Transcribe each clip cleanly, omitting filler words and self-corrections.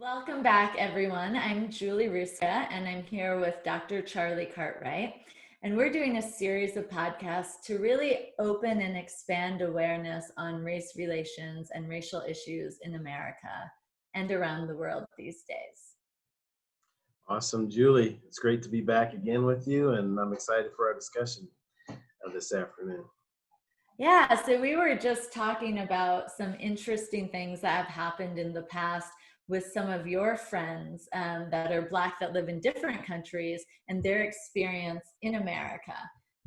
Welcome back, everyone. I'm Julie Ruska, and I'm here with Dr. Charlie Cartwright. And we're doing a series of podcasts to really open and expand awareness on race relations and racial issues in America and around the world these days. Awesome, Julie. It's great to be back again with you, and I'm excited for our discussion this afternoon. Yeah, so we were just talking about some interesting things that have happened in the past with some of your friends that are Black that live in different countries and their experience in America.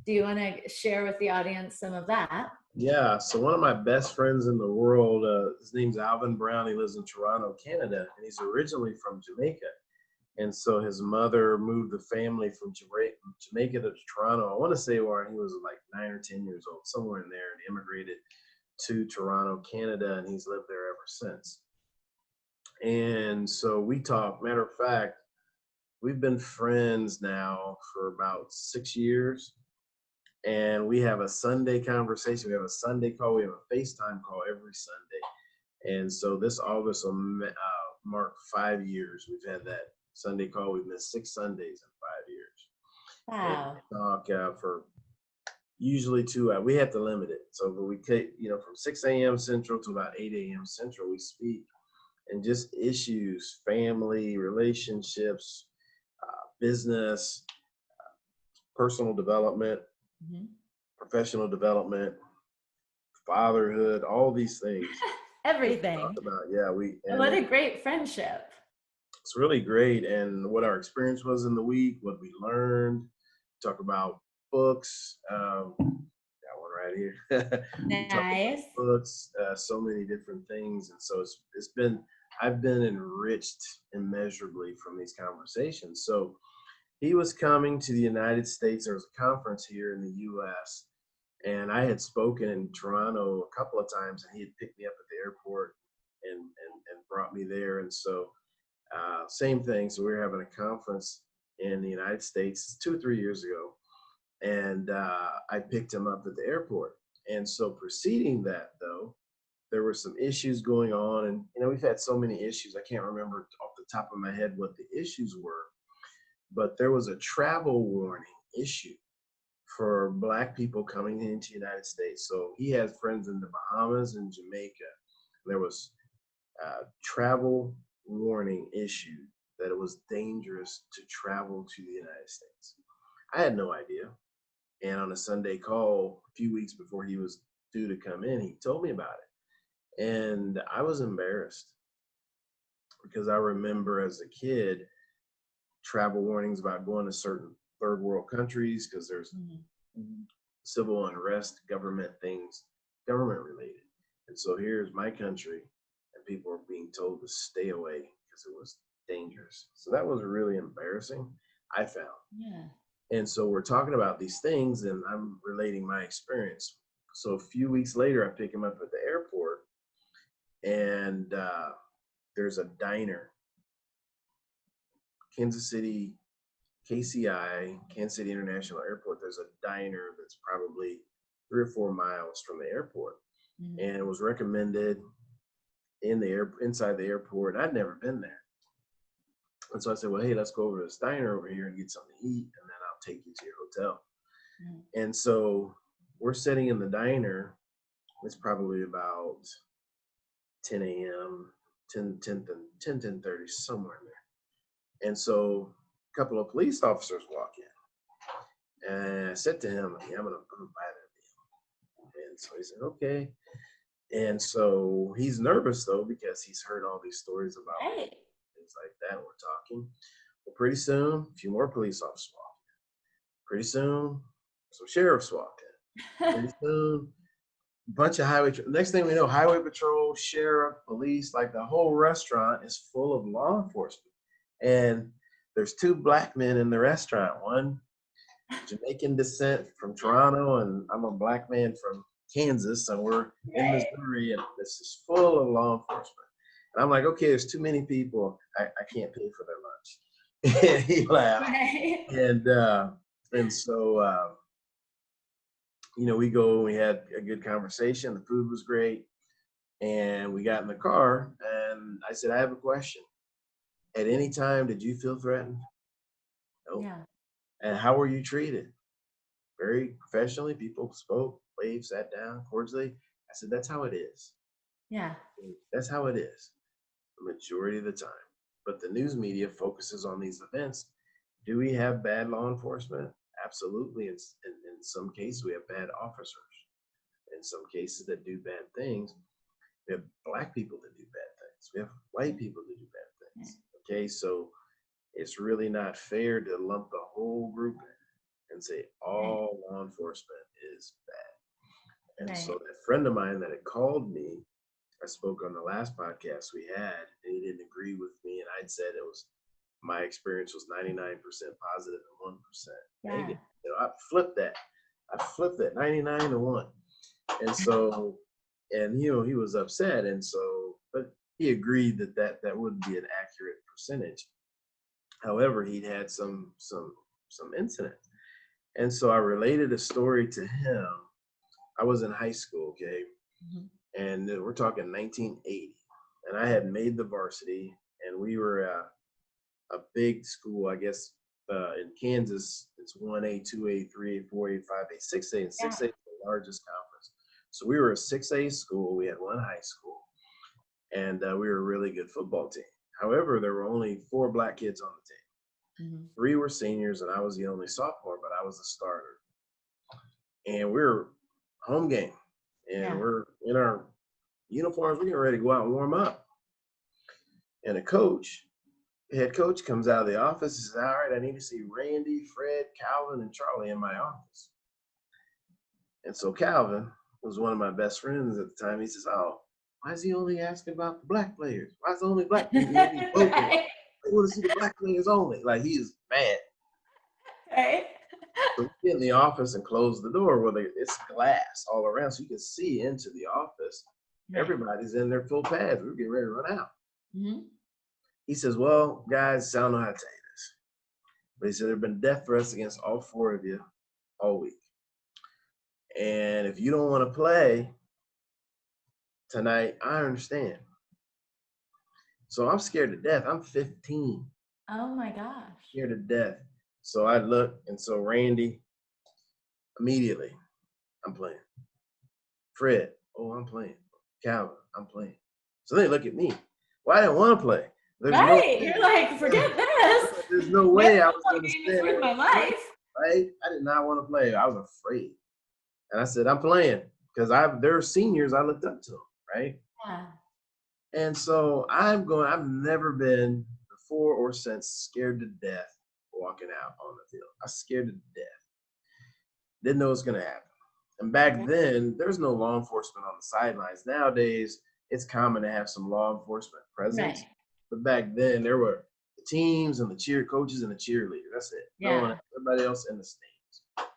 Do you want to share with the audience some of that? Yeah, so one of my best friends in the world, his name's Alvin Brown. He lives in Toronto, Canada, and he's originally from Jamaica. And so his mother moved the family from Jamaica to Toronto. I want to say when he was like 9 or 10 years old, somewhere in there, and immigrated to Toronto, Canada, and he's lived there ever since. And so we talk. Matter of fact, we've been friends now for about 6 years, and we have a Sunday conversation. We have a Sunday call. We have a FaceTime call every Sunday. And so this August will mark 5 years. We've had that Sunday call. We've missed 6 Sundays in 5 years. And Wow. we talk for usually 2 hours. We have to limit it. So we take, from 6 a.m. Central to about 8 a.m. Central, we speak, and just issues, family, relationships, business, personal development, professional development, fatherhood, all these things. Everything. Talk about, yeah, What a great friendship. it's really great, and what our experience was in the week, what we learned. Talk about books. Got one right here. We talk about Nice. books, so many different things, and so I've been enriched immeasurably from these conversations. So he was coming to the United States. There was a conference here in the U.S., and I had spoken in Toronto a couple of times, and he had picked me up at the airport and brought me there. And so same thing. So we were having a conference in the United States 2 or 3 years ago, and I picked him up at the airport. And so preceding that, though, there were some issues going on, and we've had so many issues. I can't remember off the top of my head what the issues were, but there was a travel warning issue for Black people coming into the United States. So he has friends in the Bahamas and Jamaica. There was travel warning issued that it was dangerous to travel to the United States. I had no idea. And on a Sunday call, a few weeks before he was due to come in, he told me about it. And I was embarrassed because I remember as a kid travel warnings about going to certain third world countries because there's civil unrest, government things, government related. And so here's my country, and people are being told to stay away because it was dangerous. So that was really embarrassing, I found. Yeah. And so we're talking about these things, and I'm relating my experience. So a few weeks later, I pick him up at the airport, and there's a diner, Kansas City, KCI, Kansas City International Airport. There's a diner that's probably 3 or 4 miles from the airport, and it was recommended inside the airport. I'd never been there, and so I said, "Well, hey, let's go over to this diner over here and get something to eat, and then I'll take you to your hotel." And so we're sitting in the diner. It's probably about 10 a.m., 10:30, somewhere in there. And so a couple of police officers walk in. And I said to him, "Yeah, I'm gonna buy that deal." And so he said, "Okay." And so he's nervous though, because he's heard all these stories about things like that. We're talking. Well, pretty soon, a few more police officers walk in. Pretty soon, some sheriffs walk in. Pretty soon, a bunch of next thing we know, highway patrol, sheriff, police, like the whole restaurant is full of law enforcement. And there's 2 Black men in the restaurant, one Jamaican descent from Toronto, and I'm a Black man from Kansas, and we're in Missouri, and this is full of law enforcement. And I'm like, okay, there's too many people. I can't pay for their lunch. And he laughed. And so we go and we had a good conversation. The food was great. And we got in the car, and I said, "I have a question." At any time, did you feel threatened? Nope. Yeah. And how were you treated? Very professionally. People spoke, waved, sat down cordially. I said, that's how it is. Yeah. That's how it is the majority of the time. But the news media focuses on these events. Do we have bad law enforcement? Absolutely. In some cases, we have bad officers. In some cases that do bad things. We have black people that do bad things. We have white people that do bad things. Okay, so it's really not fair to lump the whole group in and say Right. all law enforcement is bad. And so Right. that friend of mine that had called me, I spoke on the last podcast we had, and he didn't agree with me. And I'd said it was my experience was 99% positive and 1% Yeah. negative. I flipped that. I flipped that 99 to 1. And so, and he was upset. And so, but he agreed that wouldn't be an accurate percentage. However, he'd had some incidents. And so I related a story to him. I was in high school, okay? Mhm. And we're talking 1980. And I had made the varsity, and we were a big school, I guess, in Kansas. It's 1A, 2A, 3A, 4A, 5A, 6A, and Yeah. 6A is the largest conference. So we were a 6A school. We had one high school, and we were a really good football team. However, there were only 4 black kids on the team. Mhm. 3 were seniors, and I was the only sophomore, but I was the starter. And we were home game, and Yeah. we're in our uniforms. We're getting ready to go out and warm up. And head coach comes out of the office and says, all right, I need to see Randy, Fred, Calvin, and Charlie in my office. And so Calvin was one of my best friends at the time. He says, oh, why is he only asking about the black players? Why is it only black people? He's vocal. Right. I want to see the black players only. Like, he is mad. Right. So we get in the office and close the door where it's glass all around, so you can see into the office. Right. Everybody's in their full pads. We're getting ready to run out. Mhm. He says, well, guys, I don't know how to tell you this. But he said, there have been death threats against all 4 of you all week. And if you don't want to play tonight, I understand. So I'm scared to death. I'm 15, Oh my gosh. scared to death. So I look, and so Randy, immediately, I'm playing. Fred, oh, I'm playing. Calvin, I'm playing. So they look at me. Well, I didn't want to play. There's no Right. way. You're like, forget this. There's no No way I was football going to game is stand worth there my and play, life. right? I did not want to play. I was afraid. And I said, I'm playing because there are seniors I looked up to, right? Yeah. And so I've never been before or since scared to death walking out on the field. I was scared to death. Didn't know it was going to happen. And back Right. then, there's no law enforcement on the sidelines. Nowadays, it's common to have some law enforcement presence. Right. But back then, there were the teams and the cheer coaches and the cheerleaders. That's it. No one, Yeah. everybody else in the stands.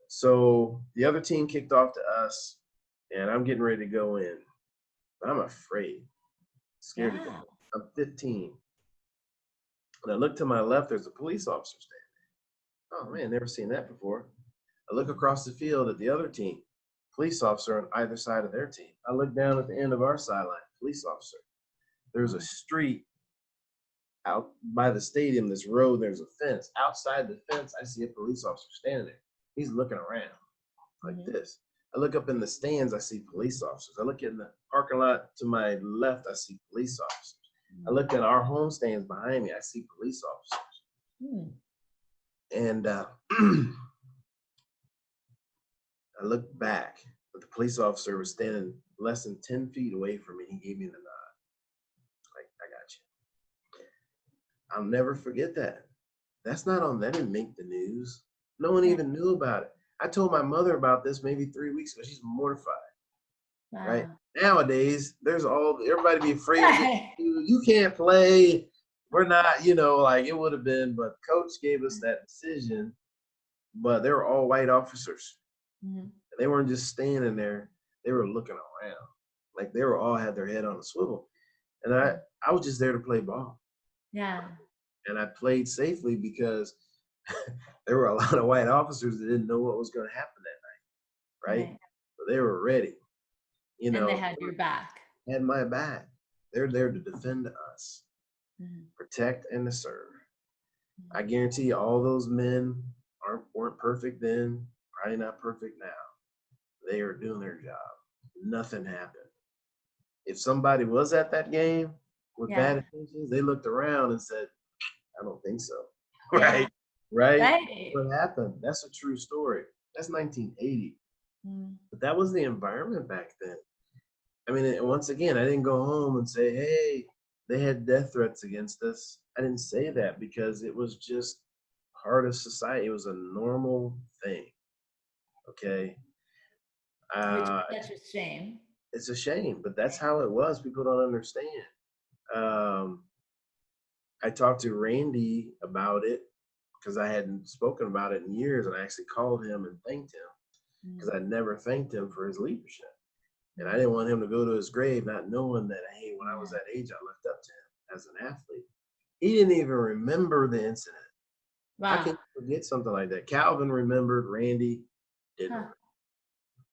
So the other team kicked off to us, and I'm getting ready to go in. But I'm afraid, scared to Yeah. death. I'm 15. And I look to my left, there's a police officer standing. Oh man, never seen that before. I look across the field at the other team, police officer on either side of their team. I look down at the end of our sideline, police officer. There's a street out by the stadium, this road, there's a fence. Outside the fence, I see a police officer standing there. He's looking around like Mhm. this. I look up in the stands, I see police officers. I look in the parking lot to my left, I see police officers. I look at our home stands behind me, I see police officers. Mhm. And I looked back, but the police officer was standing less than 10 feet away from me. He gave me the nod, like, I got you. I'll never forget that. That didn't make the news. No one Right. even knew about it. I told my mother about this maybe 3 weeks ago. She's mortified, right? Wow. Nowadays, everybody be afraid of Right. you. You can't play. We're not, like it would have been, but coach gave us that decision. But they were all white officers. Mhm. They weren't just standing there. They were looking around. Like they were all had their head on a swivel. And I was just there to play ball. Yeah. And I played safely because there were a lot of white officers that didn't know what was going to happen that night, right? Right. But they were ready. And they had your back. Had my back. They're there to defend us. protect and to serve. I guarantee you all those men weren't perfect then, probably not perfect now. They are doing their job. Nothing happened. If somebody was at that game with bad intentions, they looked around and said, I don't think so. Right? Right? Right. What happened? That's a true story. That's 1980. But that was the environment back then. I mean, once again, I didn't go home and say, hey, they had death threats against us. I didn't say that because it was just part of society. It was a normal thing. Okay. Which is such a shame. It's a shame, but that's how it was. People don't understand. I talked to Randy about it because I hadn't spoken about it in years, and I actually called him and thanked him because I never thanked him for his leadership. And I didn't want him to go to his grave not knowing that, hey, when I was that age, I looked up to him as an athlete. He didn't even remember the incident. Wow. I can forget something like that. Calvin remembered, Randy didn't.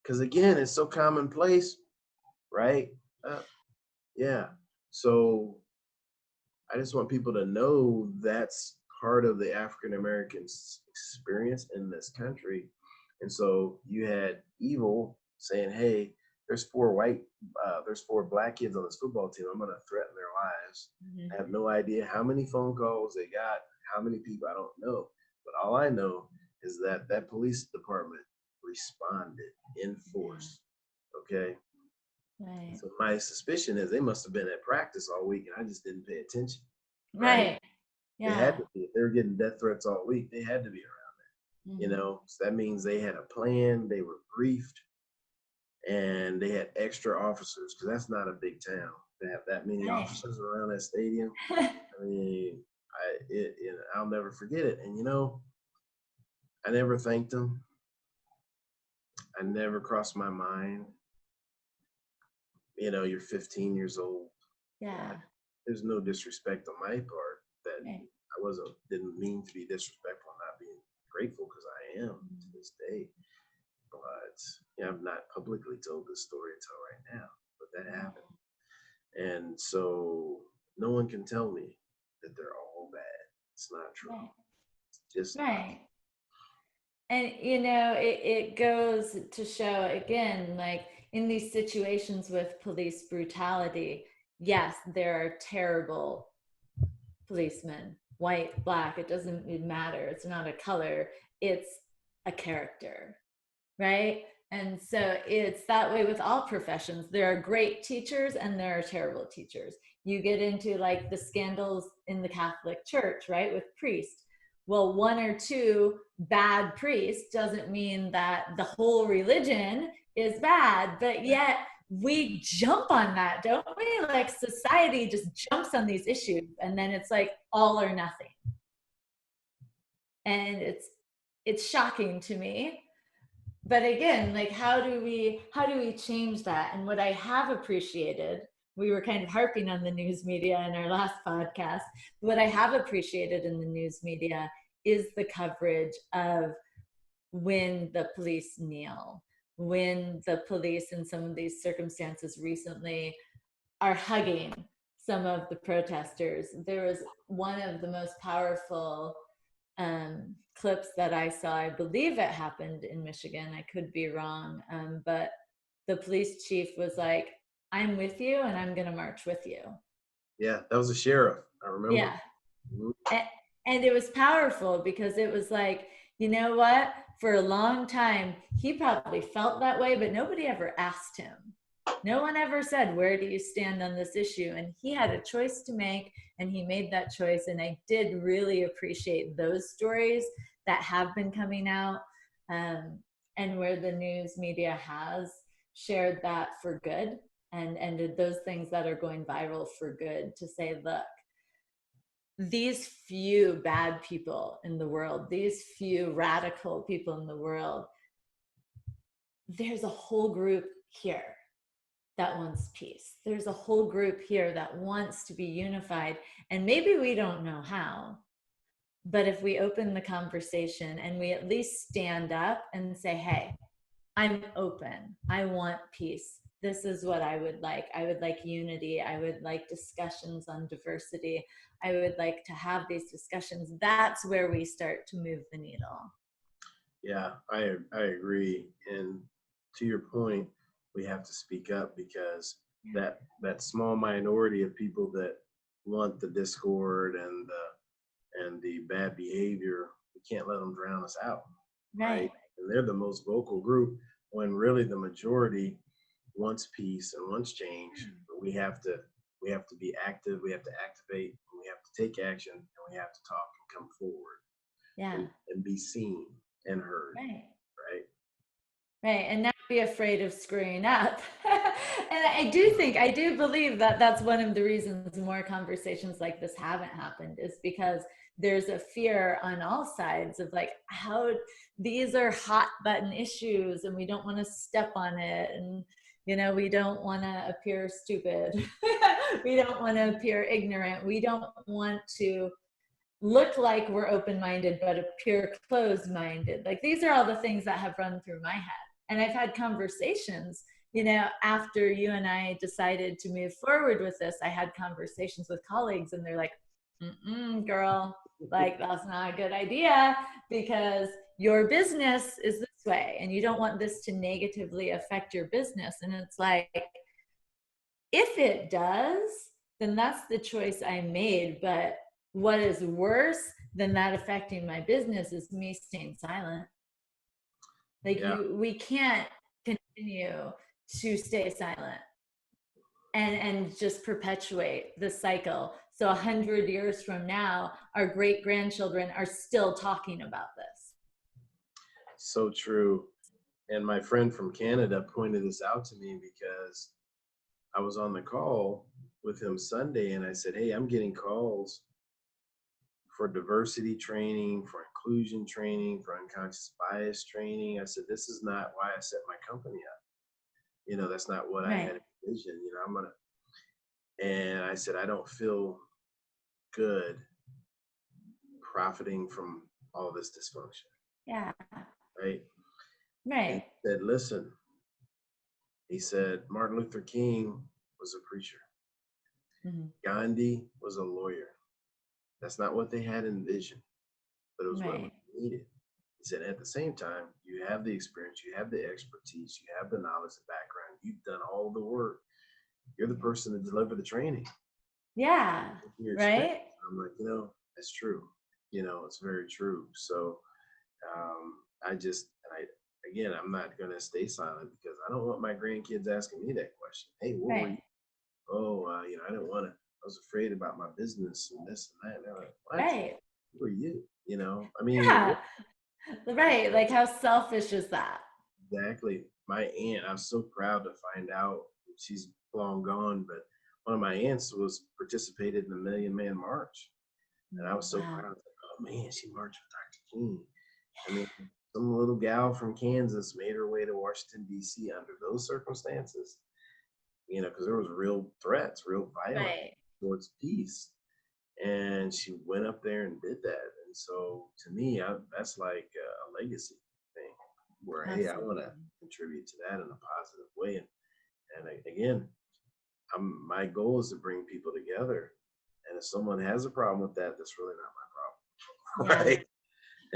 Because again, it's so commonplace, right? Yeah. So I just want people to know that's part of the African American experience in this country. And so you had evil saying, hey, there's four black kids on this football team. I'm going to threaten their lives. I have no idea how many phone calls they got, how many people, I don't know. But all I know is that that police department responded in force. Okay. Right. So my suspicion is they must have been at practice all week and I just didn't pay attention. Right. They had to be. If they were getting death threats all week, they had to be around there. So that means they had a plan, they were briefed, and they had extra officers because that's not a big town to have that many officers around that stadium. I mean, I'll never forget it. And I never thanked them. I never crossed my mind. You're 15 years old. Yeah. There's no disrespect on my part that didn't mean to be disrespectful, not being grateful because I am to this day. But I've not publicly told this story until right now, but that happened. And so no one can tell me that they're all bad. It's not true. It's just right. And it goes to show again, like in these situations with police brutality, yes, there are terrible policemen, white, black, it doesn't matter. It's not a color, it's a character, right? And so it's that way with all professions. There are great teachers and there are terrible teachers. You get into like the scandals in the Catholic Church, right, with priests. Well, one or two bad priests doesn't mean that the whole religion is bad, but yet we jump on that, don't we? Like society just jumps on these issues and then it's like all or nothing. And it's shocking to me. But again, like how do we change that? And what I have appreciated, we were kind of harping on the news media in our last podcast. What I have appreciated in the news media is the coverage of when the police kneel, when the police in some of these circumstances recently are hugging some of the protesters. There was one of the most powerful clips that I saw. I believe it happened in Michigan. I could be wrong. But the police chief was like, I'm with you and I'm going to march with you. Yeah, that was a sheriff. I remember. Yeah. And it was powerful because it was like, you know what? For a long time, he probably felt that way, but nobody ever asked him. No one ever said, where do you stand on this issue? And he had a choice to make, and he made that choice. And I did really appreciate those stories that have been coming out, and where the news media has shared that for good, and those things that are going viral for good, to say, look, these few bad people in the world, these few radical people in the world, there's a whole group here that wants peace. There's a whole group here that wants to be unified. And maybe we don't know how, but if we open the conversation and we at least stand up and say, hey, I'm open, I want peace, this is what I would like. I would like unity. I would like discussions on diversity. I would like to have these discussions. That's where we start to move the needle. Yeah, I agree. And to your point, we have to speak up because that small minority of people that want the discord and the bad behavior, we can't let them drown us out, right? Right. And they're the most vocal group when really the majority wants peace and wants change. But we have to be active, we have to activate, we have to take action, and we have to talk and come forward Yeah. and be seen and heard. Right. Right. Right. And not be afraid of screwing up. And I do believe that that's one of the reasons more conversations like this haven't happened, is because there's a fear on all sides of like, how these are hot button issues and we don't want to step on it. And, we don't want to appear stupid. We don't want to appear ignorant. We don't want to look like we're open-minded but appear closed-minded. Like, these are all the things that have run through my head. And I've had conversations, after you and I decided to move forward with this. I had conversations with colleagues and they're like, girl, like, that's not a good idea because your business is this way and you don't want this to negatively affect your business. And it's like, if it does, then that's the choice I made. But what is worse than that affecting my business is me staying silent. Like, we can't continue to stay silent and just perpetuate the cycle. So 100 years from now, our great grandchildren are still talking about this. So true. And my friend from Canada pointed this out to me because I was on the call with him Sunday and I said, hey, I'm getting calls for diversity training, for inclusion training, for unconscious bias training. I said, this is not why I set my company up. That's not what I had envisioned. And I said, I don't feel good profiting from all this dysfunction. Yeah. Right. Right. And he said, listen, he said, Martin Luther King was a preacher. Mm-hmm. Gandhi was a lawyer. That's not what they had envisioned, but it was what was needed. He said, at the same time, you have the experience, you have the expertise, you have the knowledge and background, you've done all the work. You're the person to deliver the training. Yeah. Right. I'm like, that's true. It's very true. So I'm not going to stay silent because I don't want my grandkids asking me that question. Hey, what were you? Oh, I didn't want to. I was afraid about my business and this and that. And they're like, what? Right. Who are you? Right. Like, how selfish is that? Exactly. My aunt, I was so proud to find out, she's long gone, but one of my aunts participated in the Million Man March. And I was so proud. Oh man, she marched with Dr. King. Some little gal from Kansas made her way to Washington, D.C. under those circumstances, because there was real threats, real violence towards peace. And she went up there and did that. And so to me, that's like a legacy thing where, hey, I want to contribute to that in a positive way. And again, my goal is to bring people together. And if someone has a problem with that, that's really not my problem.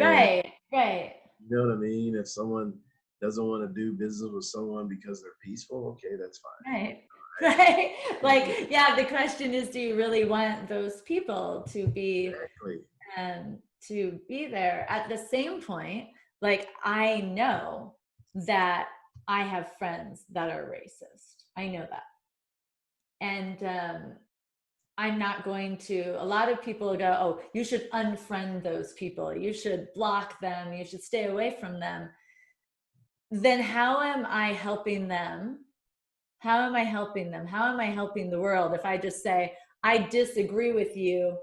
Right. Right. You know what I mean? If someone doesn't want to do business with someone because they're peaceful, okay, that's fine. Right. Like, yeah, the question is, do you really want those people to be to be there? At the same point, like, I know that I have friends that are racist. I know that. And I'm not going to, a lot of people go, oh, you should unfriend those people. You should block them. You should stay away from them. Then how am I helping them? How am I helping them? How am I helping the world if I just say, I disagree with you,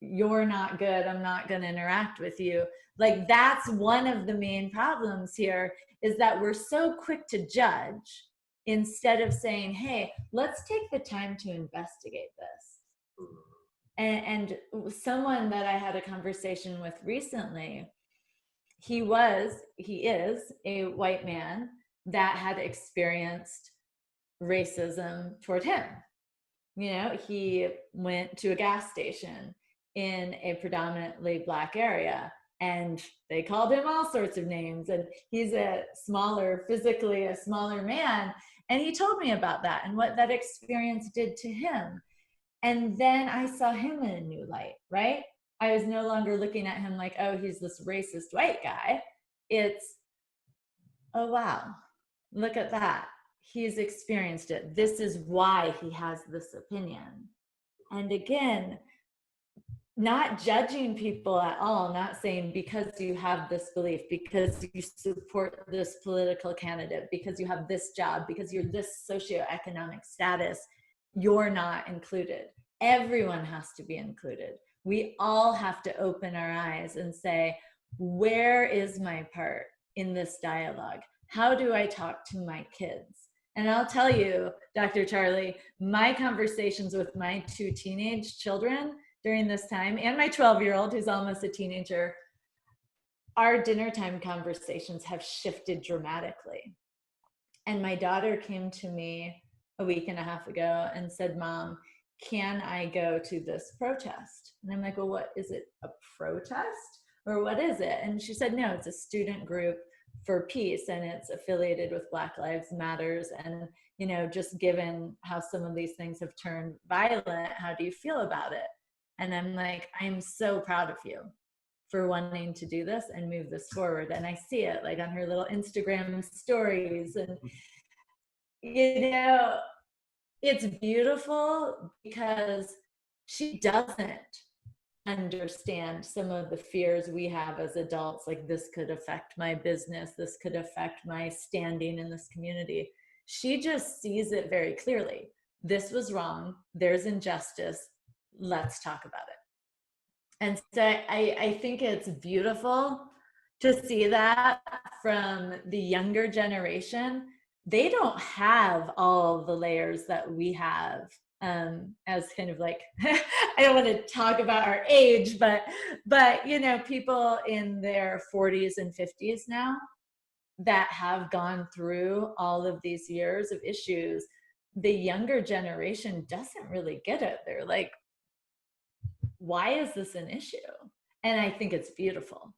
you're not good, I'm not going to interact with you? Like, that's one of the main problems here, is that we're so quick to judge instead of saying, hey, let's take the time to investigate this. And someone that I had a conversation with recently, he is a white man that had experienced racism toward him. He went to a gas station in a predominantly Black area, and they called him all sorts of names, and he's physically a smaller man. And he told me about that and what that experience did to him. And then I saw him in a new light, right? I was no longer looking at him like, oh, he's this racist white guy. It's, oh, wow, look at that. He's experienced it. This is why he has this opinion. And again, not judging people at all, not saying because you have this belief, because you support this political candidate, because you have this job, because you're this socioeconomic status, you're not included. Everyone has to be included. We all have to open our eyes and say, where is my part in this dialogue? How do I talk to my kids? And I'll tell you, Dr. Charlie, my conversations with my 2 teenage children during this time, and my 12-year-old who's almost a teenager, our dinner time conversations have shifted dramatically. And my daughter came to me a week and a half ago and said, Mom, can I go to this protest? And I'm like, well, what is it, a protest? Or what is it? And she said, no, it's a student group for peace, and it's affiliated with Black Lives Matters. And, just given how some of these things have turned violent, how do you feel about it? And I'm like, I'm so proud of you for wanting to do this and move this forward. And I see it like on her little Instagram stories. And, it's beautiful because she doesn't understand some of the fears we have as adults, like this could affect my business, this could affect my standing in this community. She just sees it very clearly. This was wrong. There's injustice. Let's talk about it. And so I think it's beautiful to see that from the younger generation. They don't have all the layers that we have, as kind of like, I don't want to talk about our age, but people in their 40s and 50s now that have gone through all of these years of issues. The younger generation doesn't really get it. They're like, why is this an issue? And I think it's beautiful.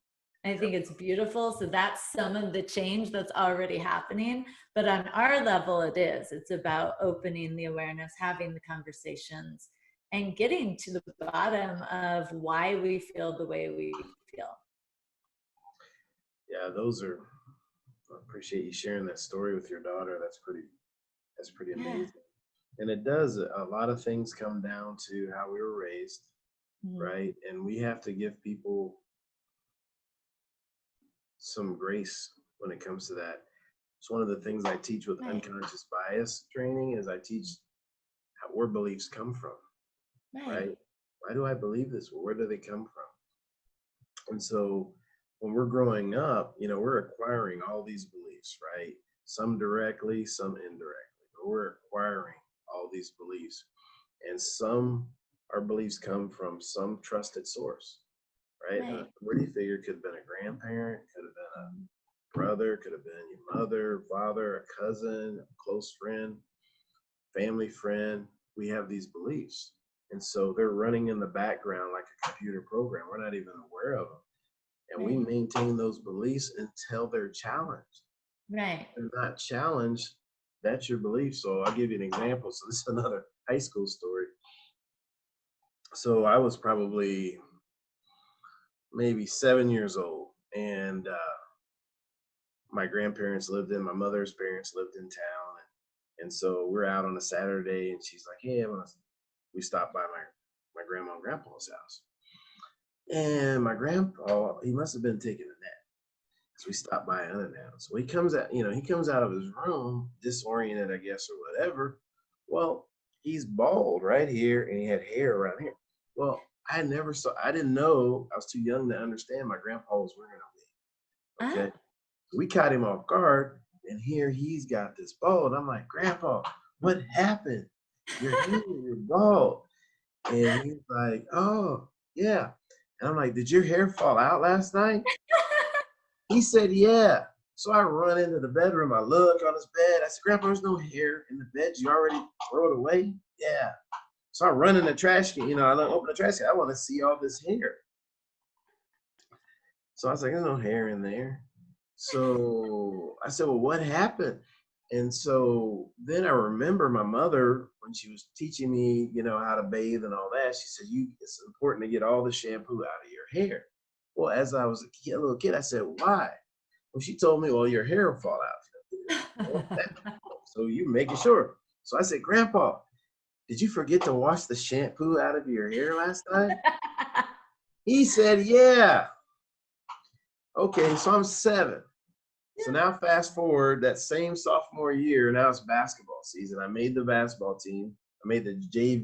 I think it's beautiful. So that's some of the change that's already happening. But on our level, it is. It's about opening the awareness, having the conversations, and getting to the bottom of why we feel the way we feel. Yeah, I appreciate you sharing that story with your daughter. That's pretty amazing. And it does, a lot of things come down to how we were raised, right? And we have to give people some grace when it comes to that. It's one of the things I teach with unconscious bias training is I teach where beliefs come from, right? Why do I believe this? Well, where do they come from? And so when we're growing up, we're acquiring all these beliefs, right? Some directly, some indirectly, but we're acquiring all these beliefs. And our beliefs come from some trusted source, right? An authority figure could have been a grandparent, could have been a brother, could have been your mother, father, a cousin, a close friend, family friend. We have these beliefs. And so they're running in the background like a computer program. We're not even aware of them. And we maintain those beliefs until they're challenged. Right. If they're not challenged, that's your belief. So I'll give you an example. So this is another high school story. So I was probably maybe 7 years old, and my grandparents my mother's parents lived in town, and so we're out on a Saturday, and she's like, "Hey, we stopped by my grandma and grandpa's house," and my grandpa, he must have been taking a nap, so we stopped by unannounced. So he comes out of his room disoriented, I guess, or whatever. Well, he's bald right here, and he had hair around here. Well, I didn't know, I was too young to understand my grandpa was wearing a wig. Okay. So we caught him off guard, and here he's got this bald. I'm like, Grandpa, what happened? You're bald. And he's like, oh, yeah. And I'm like, did your hair fall out last night? He said, yeah. So I run into the bedroom. I look on his bed. I said, Grandpa, there's no hair in the bed. You already throw it away? Yeah. So I run in the trash can. I open the trash can. I want to see all this hair. So I was like, there's no hair in there. So I said, well, what happened? And so then I remember my mother, when she was teaching me, how to bathe and all that, she said, it's important to get all the shampoo out of your hair. Well, as I was a little kid, I said, why? Well, she told me, well, your hair will fall out. So you making sure. So I said, Grandpa, did you forget to wash the shampoo out of your hair last night? He said, yeah. Okay, so I'm 7. So now fast forward that same sophomore year, now it's basketball season. I made the basketball team. I made the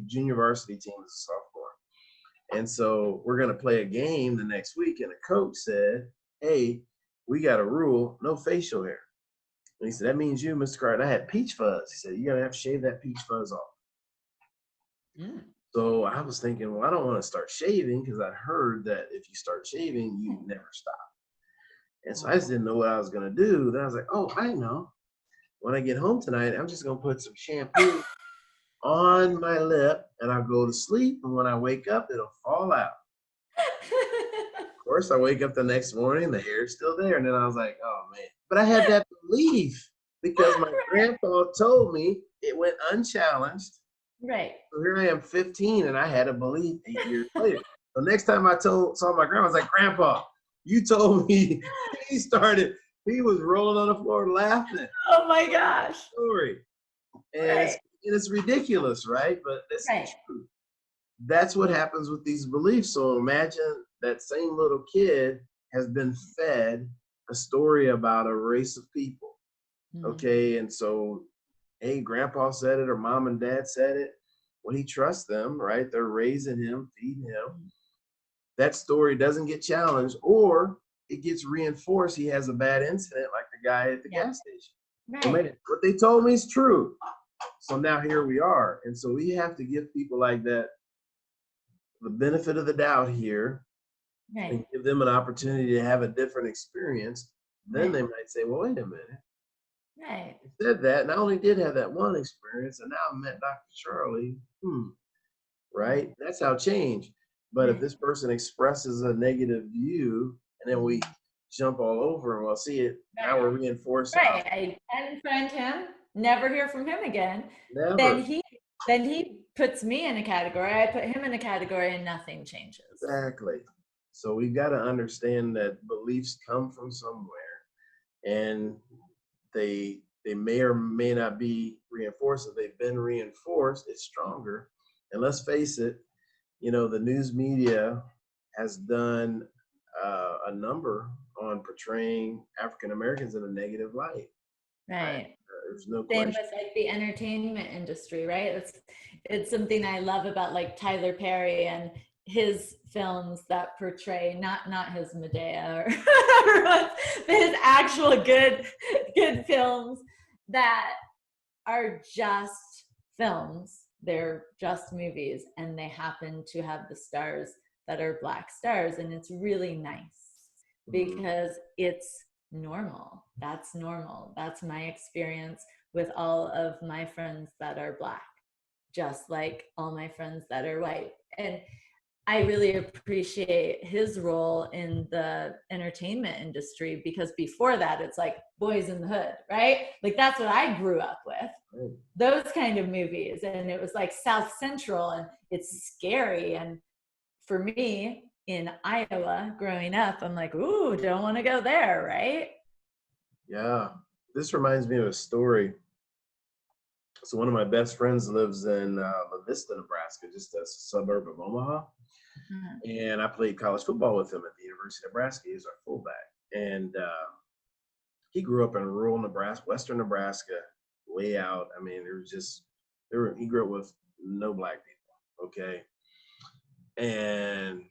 junior varsity team as a sophomore. And so we're going to play a game the next week. And the coach said, hey, we got a rule, no facial hair. And he said, that means you, Mr. Carter. I had peach fuzz. He said, you're going to have to shave that peach fuzz off. Mm. So I was thinking, well, I don't want to start shaving because I heard that if you start shaving, you never stop. And so I just didn't know what I was going to do. Then I was like, oh, I know. When I get home tonight, I'm just going to put some shampoo on my lip and I'll go to sleep. And when I wake up, it'll fall out. Of course, I wake up the next morning, the hair's still there. And then I was like, oh, man. But I had that belief because my grandpa told me it went unchallenged. Right. So here I am 15 and I had a belief 8 years later. So next time I saw my grandma, I was like, Grandpa, you told me. He was rolling on the floor laughing. Oh my gosh. Story. And it's ridiculous, right? But that's the truth. That's what happens with these beliefs. So imagine that same little kid has been fed a story about a race of people. Okay. And so, hey, grandpa said it or mom and dad said it. Well, he trusts them, right? They're raising him, feeding him. That story doesn't get challenged or it gets reinforced. He has a bad incident like the guy at the gas station. Right. So, man, what they told me is true. So now here we are. And so we have to give people like that the benefit of the doubt here, right, and give them an opportunity to have a different experience. Then they might say, well, wait a minute. Right. I said that, and I only did have that one experience, and now I met Dr. Charlie. Right? That's how change. But if this person expresses a negative view, and then we jump all over and we'll see it, now we're reinforcing. Right. I unfriend him, never hear from him again. Never. Then he puts me in a category, I put him in a category, and nothing changes. Exactly. So we've got to understand that beliefs come from somewhere, and they may or may not be reinforced. If they've been reinforced, it's stronger. And let's face it, the news media has done a number on portraying African Americans in a negative light. Right. There's no same question. with like the entertainment industry, right? It's something I love about like Tyler Perry and his films that portray not his Medea but his actual good films that are just films. They're just movies, and they happen to have the stars that are Black stars, and it's really nice because it's normal. That's normal. That's my experience with all of my friends that are Black, just like all my friends that are white. And I really appreciate his role in the entertainment industry because before that, it's like Boys in the Hood, right? Like that's what I grew up with, those kind of movies. And it was like South Central, and it's scary. And for me in Iowa growing up, I'm like, ooh, don't want to go there, right? Yeah. This reminds me of a story. So one of my best friends lives in La Vista, Nebraska, just a suburb of Omaha. And I played college football with him at the University of Nebraska. He was our fullback. And he grew up in rural Nebraska, western Nebraska, way out. I mean, he grew up with no Black people, okay? And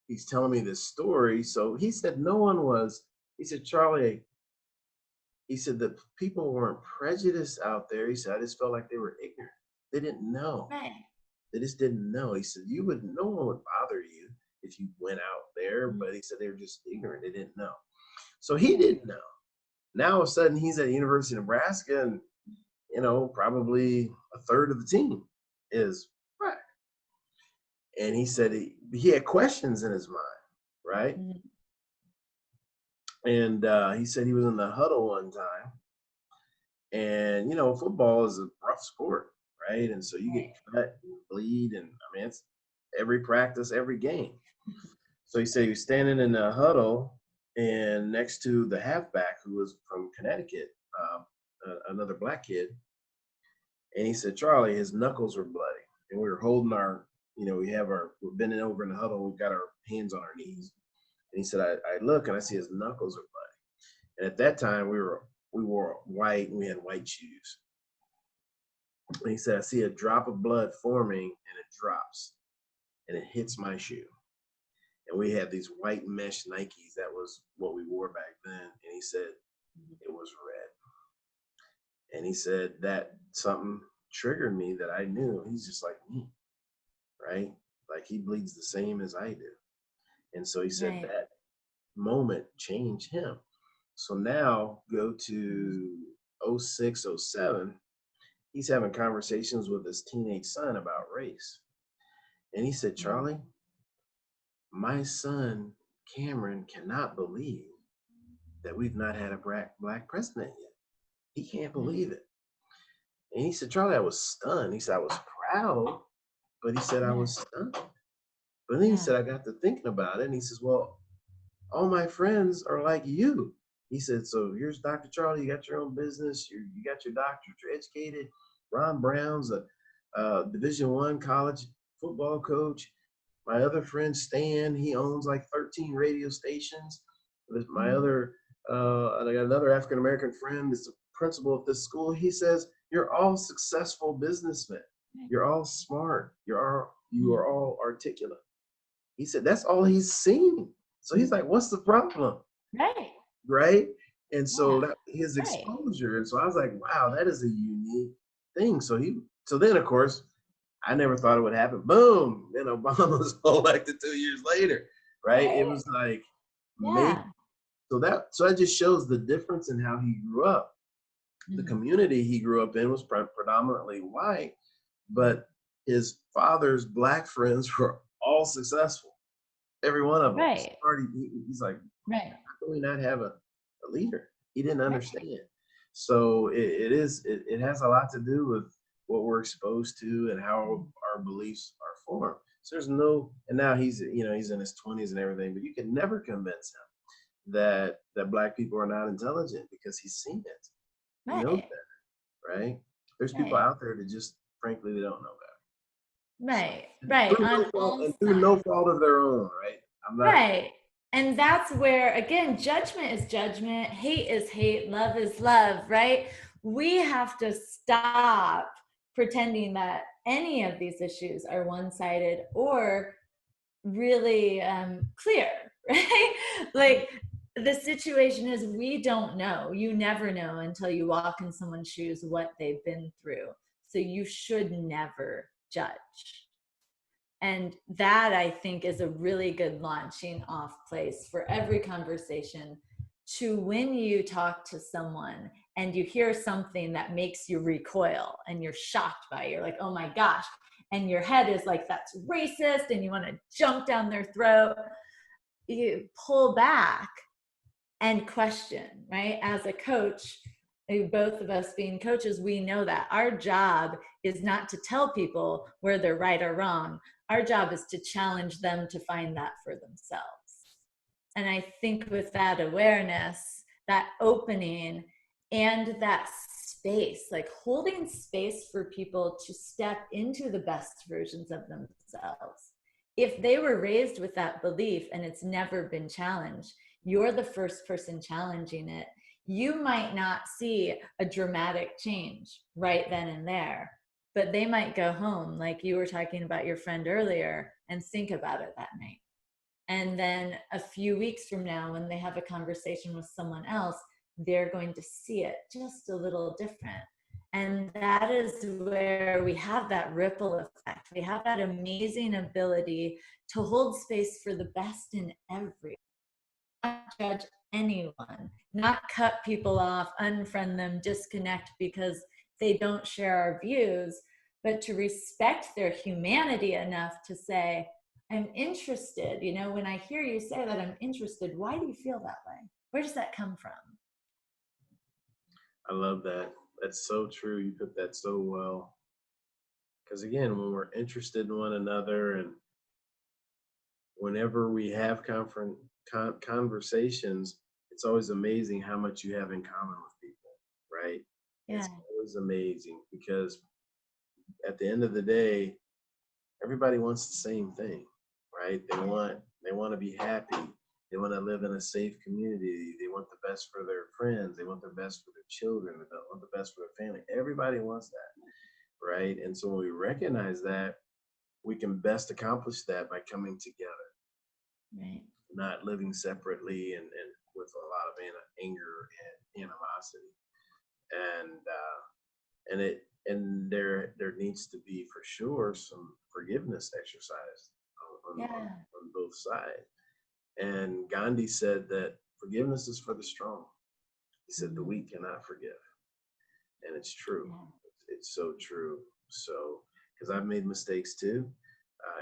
he's telling me this story. So he said he said, Charlie, he said the people weren't prejudiced out there. He said, I just felt like they were ignorant. They didn't know. Right. They just didn't know. He said, no one would bother you if you went out there, but he said they were just ignorant. They didn't know. So he didn't know. Now all of a sudden he's at the University of Nebraska, and probably a third of the team is black. And he said he had questions in his mind, right? Mhm. And he said he was in the huddle one time, and football is a rough sport, right? And so you get Right. cut, and bleed, and I mean it's every practice, every game. So he said he was standing in the huddle, and next to the halfback who was from Connecticut, another black kid, and he said, Charlie, his knuckles were bloody, and we were holding we're bending over in the huddle, we've got our hands on our knees, and he said, I look and I see his knuckles are bloody, and at that time we wore white and we had white shoes, and he said, I see a drop of blood forming and it drops and it hits my shoe. And we had these white mesh Nikes. That was what we wore back then. And he said it was red. And he said that something triggered me that I knew he's just like me, right? Like he bleeds the same as I do. And so he said Right. that moment changed him. So now go to 06, 07. He's having conversations with his teenage son about race. And he said, Charlie, my son Cameron cannot believe that we've not had a black president yet. He can't believe it. And he said, Charlie, I was stunned. He said, I was proud, but he said, I Yeah. was stunned. But then he Yeah. said, I got to thinking about it. And he says, well, all my friends are like you. He said, so here's Dr. Charlie. You got your own business. You got your doctorate. You're educated. Ron Brown's a Division I college football coach. My other friend Stan, he owns like 13 radio stations. My Mhm. other, I got another African American friend that's a principal at this school. He says, "You're all successful businessmen. You're all smart. You Mhm. are all articulate." He said that's all he's seen. So he's like, "What's the problem?" Right. Right? And so Yeah. that his Right. exposure. And so I was like, "Wow, that is a unique thing." So then of course I never thought it would happen. Boom! Then Obama was elected 2 years later, right? It Right. was like, make Yeah. so that just shows the difference in how he grew up. The Mhm. community he grew up in was predominantly white, but his father's black friends were all successful. Every one of them. Right. He's like, Right. how can we not have a leader? He didn't Right. understand. So it has a lot to do with what we're exposed to and how Mhm. our beliefs are formed. So there's no, and now he's in his 20s and everything, but you can never convince him that black people are not intelligent because he's seen it. He knows Right. that, right? There's people Right. out there that just frankly they don't know better. So Right. Right. On all through no sides. fault of their own, right? I'm not. Right. And that's where, again, judgment is judgment, hate is hate, love is love, right? We have to stop pretending that any of these issues are one sided or really clear, right? Like the situation is, we don't know. You never know until you walk in someone's shoes what they've been through. So you should never judge. And that, I think, is a really good launching off place for every conversation, to when you talk to someone and you hear something that makes you recoil and you're shocked by it, you're like, oh my gosh. And your head is like, that's racist, and you want to jump down their throat. You pull back and question, right? As a coach, both of us being coaches, we know that our job is not to tell people where they're right or wrong. Our job is to challenge them to find that for themselves. And I think with that awareness, that opening, and that space, like holding space for people to step into the best versions of themselves. If they were raised with that belief and it's never been challenged, you're the first person challenging it. You might not see a dramatic change right then and there, but they might go home, like you were talking about your friend earlier, and think about it that night. And then a few weeks from now, when they have a conversation with someone else, they're going to see it just a little different. And that is where we have that ripple effect. We have that amazing ability to hold space for the best in everyone, not judge anyone, not cut people off, unfriend them, disconnect because they don't share our views, but to respect their humanity enough to say, I'm interested. You know, when I hear you say that I'm interested, why do you feel that way? Where does that come from? I love that. That's so true. You put that so well. Because again, when we're interested in one another, and whenever we have conversations, it's always amazing how much you have in common with people, right? Yeah. It's always amazing because at the end of the day, everybody wants the same thing, right? They want to be happy. They want to live in a safe community. They want the best for their friends. They want the best for their children. They want the best for their family. Everybody wants that, right? And so when we recognize that, we can best accomplish that by coming together, Right. not living separately and with a lot of anger and animosity. And there needs to be for sure some forgiveness exercised Yeah. on both sides. And Gandhi said that forgiveness is for the strong. He said the weak cannot forgive, and it's true. Yeah. It's so true. So because I've made mistakes too,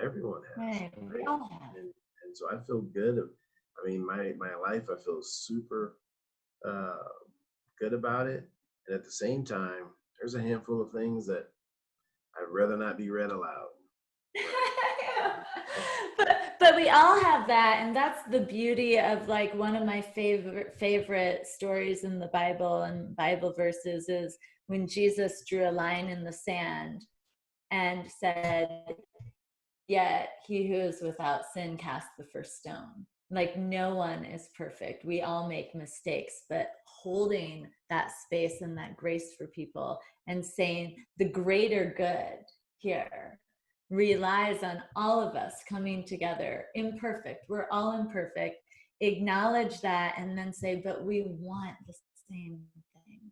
everyone has, Right. We right? all have. And so I feel good. I mean, my life, I feel super uh, good about it. And at the same time, there's a handful of things that I'd rather not be read aloud. but we all have that, and that's the beauty of, like, one of my favorite stories in the Bible and Bible verses is when Jesus drew a line in the sand and said, yet he who is without sin cast the first stone. Like, no one is perfect, we all make mistakes, but holding that space and that grace for people and saying the greater good here relies on all of us coming together, imperfect, we're all imperfect, acknowledge that, and then say, but we want the same things.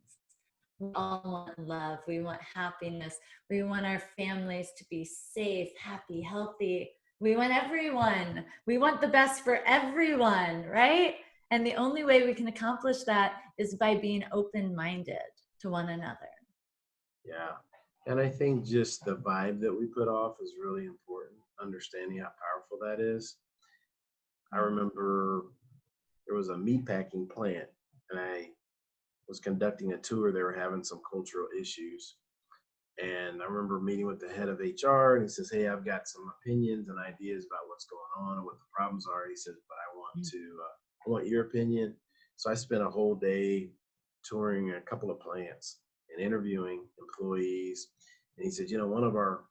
We all want love. We want happiness. We want our families to be safe, happy, healthy. We want everyone. We want the best for everyone, right? And the only way we can accomplish that is by being open-minded to one another. Yeah. And I think just the vibe that we put off is really important, understanding how powerful that is. I remember there was a meatpacking plant, and I was conducting a tour. They were having some cultural issues. And I remember meeting with the head of HR, and he says, "Hey, I've got some opinions and ideas about what's going on and what the problems are." He says, "But I want your opinion." So I spent a whole day touring a couple of plants and interviewing employees. And he said, "One of our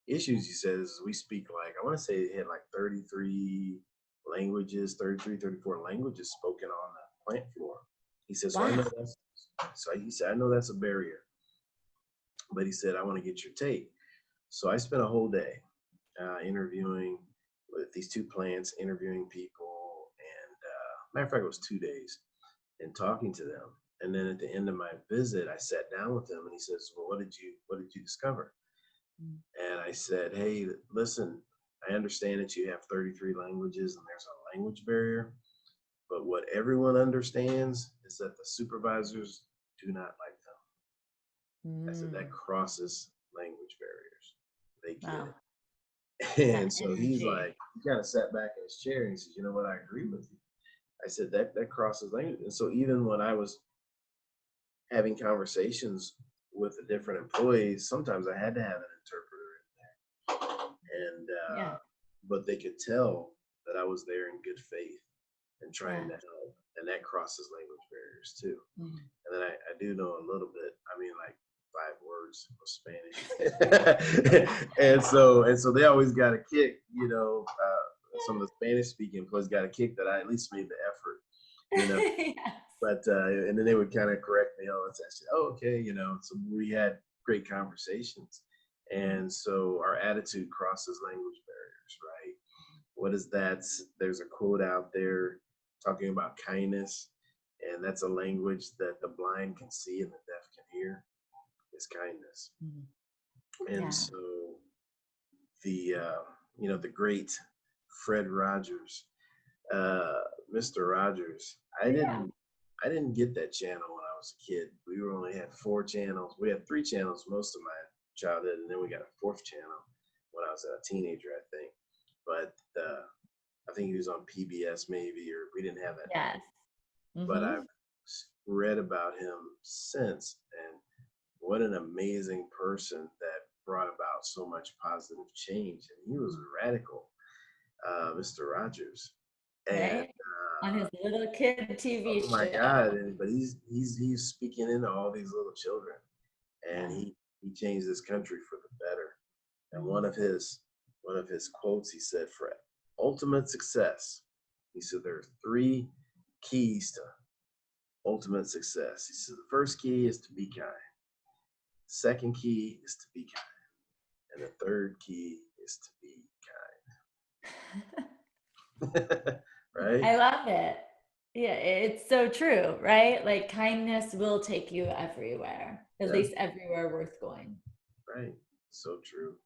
issues," he says, "we speak, like, I want to say he had like 33 languages, 33, 34 languages spoken on the plant floor." He says, Wow. he said, "I know that's a barrier." But he said, "I want to get your take." So I spent a whole day interviewing with these two plants, interviewing people. And matter of fact, it was 2 days, and talking to them. And then at the end of my visit, I sat down with him, and he says, "Well, what did you discover?" And I said, "Hey, listen, I understand that you have 33 languages and there's a language barrier, but what everyone understands is that the supervisors do not like them." I said, "That crosses language barriers. They get Wow. it." And That so he's energy. like, he kind of sat back in his chair, and he says, "You know what? I agree with you." I said, that crosses language. And so even when I was having conversations with the different employees, sometimes I had to have an interpreter. And Yeah. but they could tell that I was there in good faith and trying Yeah. to help, and that crosses language barriers too. Mm. And then I do know a little bit. I mean, like 5 words of Spanish. And so they always got a kick. Some of the Spanish speaking employees got a kick that I at least made the effort. You know, Yes. but and then they would kind of correct me. Oh, it's actually, oh, okay. So we had great conversations. And so our attitude crosses language barriers, right? What is that? There's a quote out there talking about kindness, and that's a language that the blind can see and the deaf can hear, is kindness. And Yeah. so the the great Fred Rogers, uh, Mr. Rogers. Yeah. I didn't get that channel when I was a kid. We only had 4 channels. We had 3 channels most of my childhood, and then we got a 4th channel when I was a teenager, I think. But I think he was on PBS maybe, or we didn't have that. Yes. But Mm-hmm. I've read about him since, and what an amazing person that brought about so much positive change. And he was a radical, Mr. Rogers. And Right. On his little kid TV oh my show. God! But he's speaking into all these little children, and Yeah. he changed this country for the better. And Mhm. one of his quotes, he said, "For ultimate success," he said, "there are 3 keys to ultimate success." He said, "The first key is to be kind. Second key is to be kind, and the third key is to be kind." Right? I love it. Yeah, it's so true, right? Like kindness will take you everywhere, at Yeah. least everywhere worth going. Right. So true.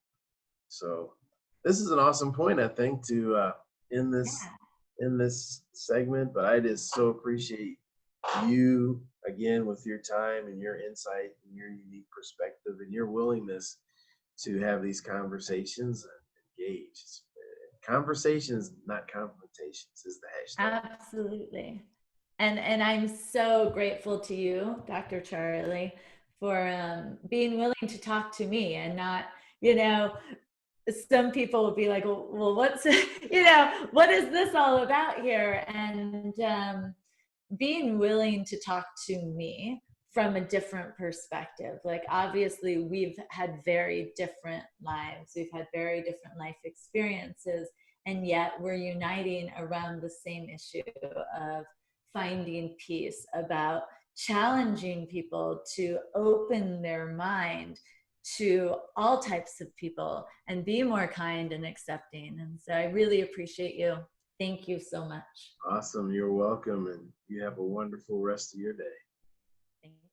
So this is an awesome point, I think, to end this Yeah. in this segment. But I just so appreciate you again with your time and your insight and your unique perspective and your willingness to have these conversations and engage. Conversations, not confrontations, is the hashtag. Absolutely. And I'm so grateful to you, Dr. Charlie, for being willing to talk to me and not, you know, some people will be like, well, what's, what is this all about here? And being willing to talk to me from a different perspective. Like, obviously, we've had very different lives, we've had very different life experiences, and yet we're uniting around the same issue of finding peace, about challenging people to open their mind to all types of people and be more kind and accepting. And so I really appreciate you. Thank you so much. Awesome. You're welcome. And you have a wonderful rest of your day. Thank you.